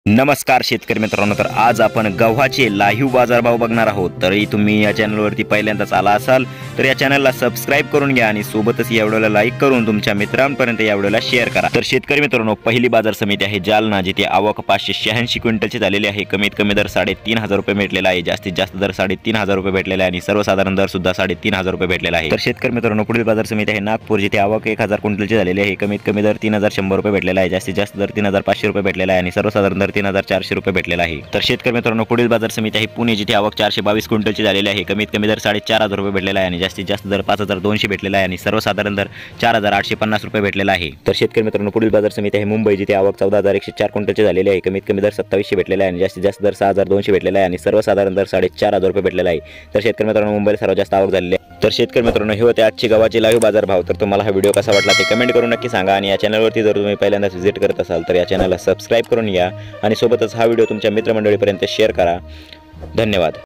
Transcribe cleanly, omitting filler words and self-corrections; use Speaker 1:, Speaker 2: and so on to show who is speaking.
Speaker 1: नमस्कार शेतकरी मित्रांनो, तर आज आपण गव्हाचे लाईव्ह बाजारभाव बघणार आहोत। तरी तुम्ही या चॅनलवरती पहिल्यांदाच आला असाल तर या चॅनलला सबस्क्राइब करून घ्या आणि सोबतच या व्हिडिओला लाईक करून तुमच्या मित्रांपर्यंत या व्हिडिओला शेअर करा। तर शेतकरी मित्रांनो, पहिली बाजार समिती आहे जालना, जिथे आवक 586 क्विंटलची झालेली आहे। कमीत कमी दर 3,500 रुपये भेटलेला आहे, जास्तीत जास्त दर 3,500 रुपये भेटलेला आहे आणि सर्वसाधारण दर सुद्धा 3,500 रुपये भेटलेला आहे। तर शेतकरी मित्रांनो, पुढील बाजार समिती आहे नागपूर, जिथे आवक 1,000 क्विंटलची झालेली आहे। कमीत कमी दर 3,100 रुपये भेटलेला आहे, जास्तीत जास्त दर 3,500 रुपये भेटलेला आहे आणि सर्वसाधारण दर 3,400 रुपये भेटलेला आहे। तर शेतकरी मित्रांनो, पुढील बाजार समिती आहे पुणे, जिथे आवक 422 क्विंटलची झालेली आहे। कमीत कमी दर 4,500 रुपये भेटलेला आहे आणि जास्तीत जास्त दर 5,200 भेटलेला आहे आणि सर्वसाधारण दर 4,850 रुपये भेटलेला आहे। तर शेतकरी मित्रांनो, पुढील बाजार समिती आहे मुंबई, जिथे आवक 14,104 क्विंटलची झालेली आहे। कमीत कमी दर 2700 भेटलेला आहे आणि जास्तीत जास्त दर 6,200 भेटलेला आहे आणि सर्वसाधारण दर 4,500 रुपये भेटलेला आहे। तर शेतकरी मित्रांनो, मुंबईला सर्वात जास्त आवक झालेली आहे। तर शेतकरी मित्रांनो, हे होते आजचे गव्हाचे लाईव्ह बाजार भाव। तर तुम्हाला हा व्हिडिओ कसा वाटला ते कमेंट करून नक्की सांगा आणि या चॅनलवरती जर तुम्ही पहिल्यांदाच व्हिजिट करत असाल तर या चॅनलला सबस्क्राइब करून घ्या आणि सोबतच हा व्हिडिओ तुमच्या मित्रमंडळीपर्यंत शेअर करा। धन्यवाद।